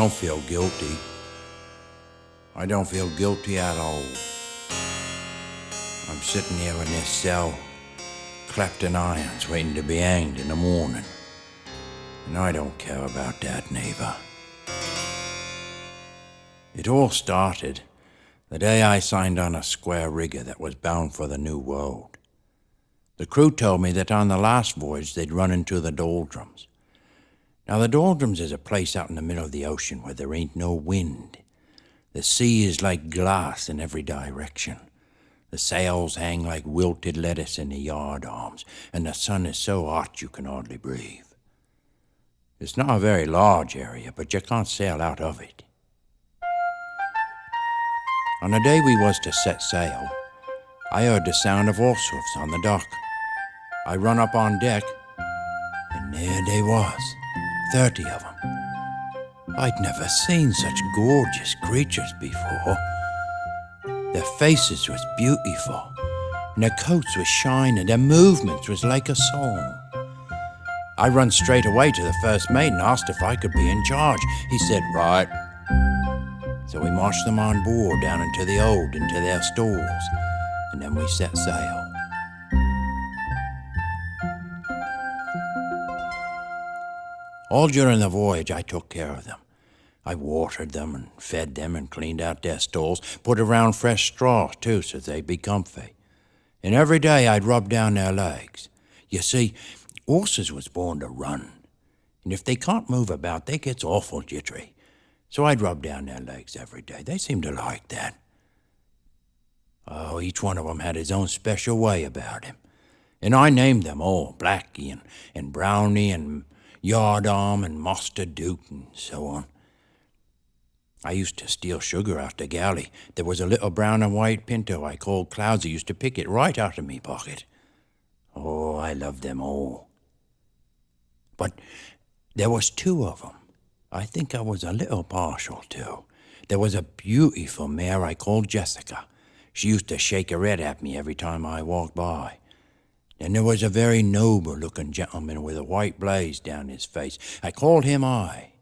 don't feel guilty. I don't feel guilty at all. I'm sitting here in this cell, clapped in irons, waiting to be hanged in the morning. And I don't care about that, neighbor. It all started the day I signed on a square rigger that was bound for the New World. The crew told me that on the last voyage they'd run into the doldrums. Now, the doldrums is a place out in the middle of the ocean where there ain't no wind. The sea is like glass in every direction. The sails hang like wilted lettuce in the yard arms, and the sun is so hot you can hardly breathe. It's not a very large area, but you can't sail out of it. On the day we was to set sail, I heard the sound of horse hoofs on the dock. I run up on deck, and there they was, 30 of them. I'd never seen such gorgeous creatures before. Their faces was beautiful, and their coats was shining, their movements was like a song. I run straight away to the first mate and asked if I could be in charge. He said, right. So we marched them on board down into the hold, into their stalls, and then we set sail. All during the voyage, I took care of them. I watered them and fed them and cleaned out their stalls, put around fresh straw, too, so they'd be comfy. And every day I'd rub down their legs. You see, horses was born to run, and if they can't move about, they gets awful jittery. So I'd rub down their legs every day. They seemed to like that. Oh, each one of them had his own special way about him. And I named them all, Blackie and Brownie and Yardarm and Master Duke and so on. I used to steal sugar out the galley. There was a little brown and white pinto I called Clouds who used to pick it right out of me pocket. Oh, I loved them all. But there was two of them I think I was a little partial to. There was a beautiful mare I called Jessica. She used to shake her head at me every time I walked by. Then there was a very noble-looking gentleman with a white blaze down his face. I called him I,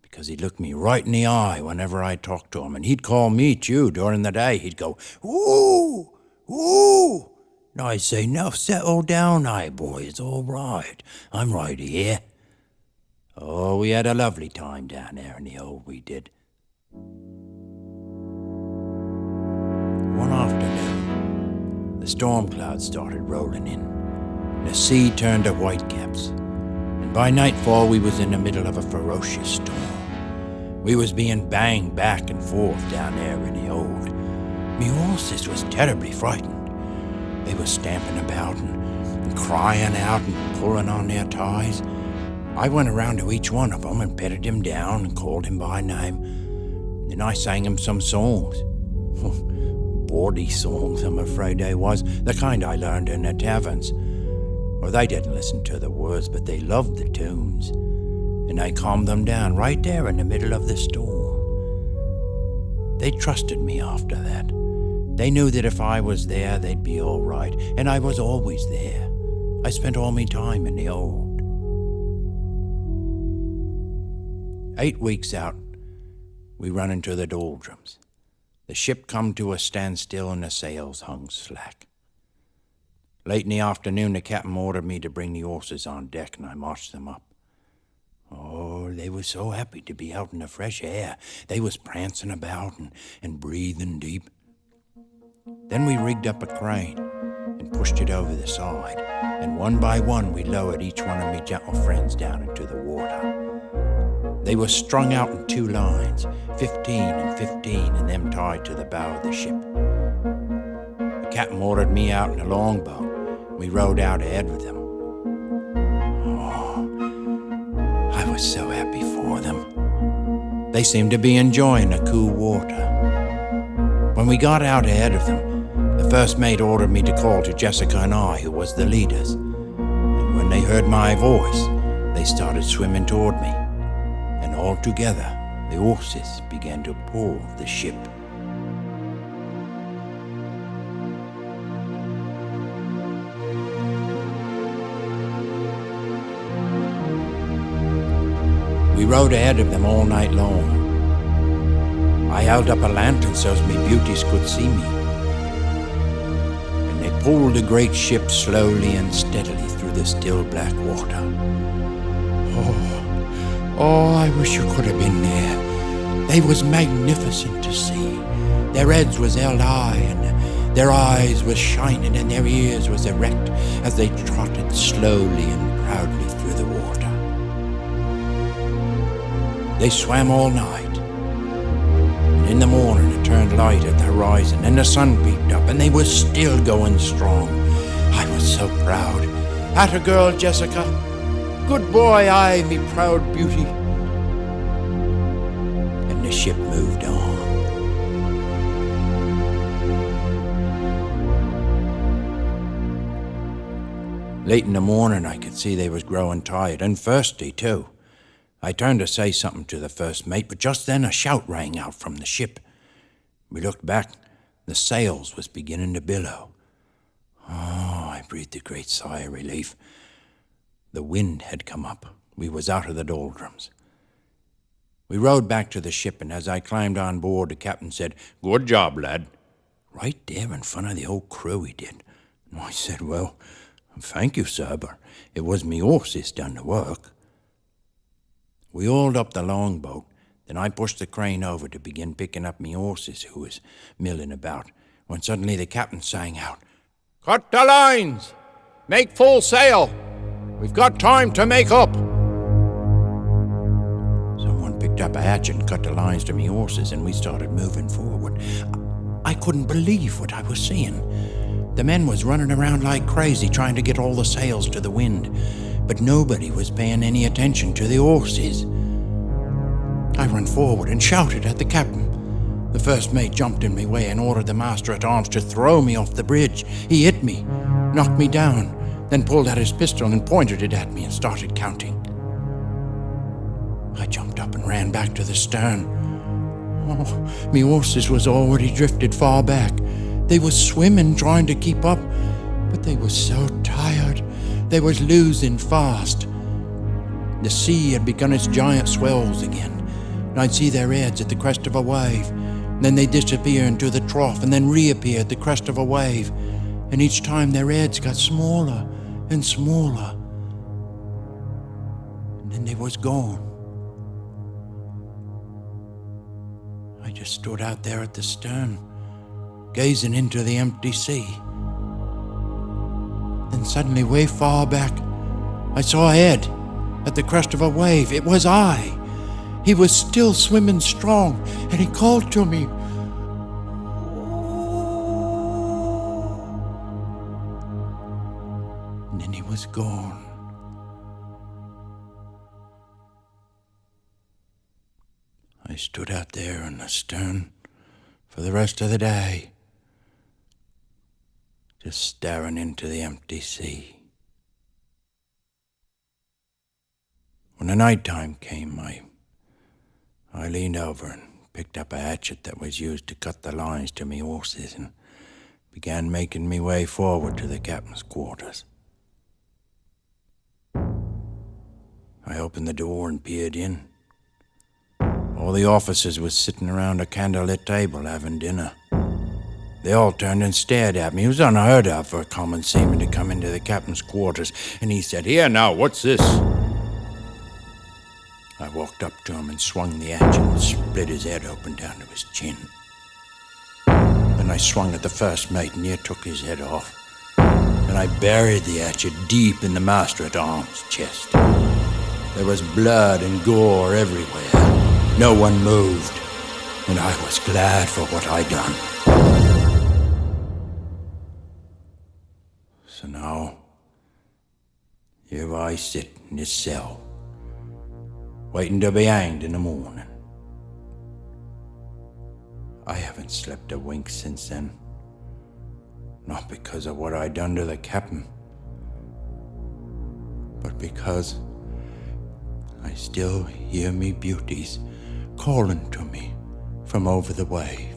because he'd look me right in the eye whenever I talked to him, and he'd call me too during the day. He'd go, "Ooh, ooh." And I'd say, "Now settle down, I boy, it's all right. I'm right here." Oh, we had a lovely time down there in the hold, we did. One afternoon, the storm clouds started rolling in. The sea turned to whitecaps, and by nightfall we was in the middle of a ferocious storm. We was being banged back and forth down there in the hold. Me horses was terribly frightened. They was stamping about and crying out and pulling on their ties. I went around to each one of them and petted him down and called him by name. Then I sang him some songs. Bawdy songs, I'm afraid they was, the kind I learned in the taverns. Well, they didn't listen to the words, but they loved the tunes. And I calmed them down right there in the middle of the storm. They trusted me after that. They knew that if I was there, they'd be all right, and I was always there. I spent all me time in the hold. 8 weeks out, we run into the doldrums. The ship come to a standstill and the sails hung slack. Late in the afternoon, the captain ordered me to bring the horses on deck, and I marched them up. Oh, they were so happy to be out in the fresh air. They was prancing about and breathing deep. Then we rigged up a crane and pushed it over the side, and one by one we lowered each one of me gentle friends down into the water. They were strung out in 2 lines, 15 and 15, and them tied to the bow of the ship. The captain ordered me out in a longboat. We rowed out ahead with them. Oh, I was so happy for them. They seemed to be enjoying the cool water. When we got out ahead of them, the first mate ordered me to call to Jessica and I, who was the leaders. And when they heard my voice, they started swimming toward me. And all together, the horses began to pull the ship. We We rode ahead of them all night long. I held up a lantern so's me beauties could see me. And they pulled the great ship slowly and steadily through the still black water. Oh, I wish you could have been there. They was magnificent to see. Their heads was held high, and their eyes was shining, and their ears was erect as they trotted slowly and proudly through the water. They swam all night, and in the morning it turned light at the horizon, and the sun peeped up, and they was still going strong. I was so proud. Atta girl, Jessica. Good boy, I, me proud beauty. And the ship moved on. Late in the morning, I could see they was growing tired, and thirsty, too. I turned to say something to the first mate, but just then a shout rang out from the ship. We looked back. The sails was beginning to billow. Oh, I breathed a great sigh of relief. The wind had come up. We was out of the doldrums. We rowed back to the ship, and as I climbed on board, the captain said, "Good job, lad." Right there in front of the whole crew he did. And I said, "Well, thank you, sir, but it was me horses done the work." We hauled up the longboat. Then I pushed the crane over to begin picking up me horses who was milling about, when suddenly the captain sang out, "Cut the lines! Make full sail! We've got time to make up!" Someone picked up a hatchet and cut the lines to me horses, and we started moving forward. I couldn't believe what I was seeing. The men was running around like crazy trying to get all the sails to the wind, but nobody was paying any attention to the horses. I ran forward and shouted at the captain. The first mate jumped in my way and ordered the master-at-arms to throw me off the bridge. He hit me, knocked me down, then pulled out his pistol and pointed it at me and started counting. I jumped up and ran back to the stern. Oh, me horses was already drifted far back. They was swimming, trying to keep up, but they was so tired. They was losing fast. The sea had begun its giant swells again, and I'd see their heads at the crest of a wave. Then they disappear into the trough and then reappear at the crest of a wave. And each time their heads got smaller and smaller. And then they was gone. I just stood out there at the stern, gazing into the empty sea. Then suddenly, way far back, I saw a head at the crest of a wave. It was I. He was still swimming strong, and he called to me. And then he was gone. I stood out there in the stern for the rest of the day, just staring into the empty sea. When the nighttime came, I leaned over and picked up a hatchet that was used to cut the lines to me horses and began making me way forward to the captain's quarters. I opened the door and peered in. All the officers was sitting around a candlelit table having dinner. They all turned and stared at me. It was unheard of for a common seaman to come into the captain's quarters, and he said, "Here now, what's this?" I walked up to him and swung the hatchet and split his head open down to his chin. Then I swung at the first mate and near took his head off. Then I buried the hatchet deep in the master-at-arms' chest. There was blood and gore everywhere. No one moved, and I was glad for what I'd done. So now, here I sit in this cell, waiting to be hanged in the morning. I haven't slept a wink since then. Not because of what I done to the captain, but because I still hear me beauties calling to me from over the wave.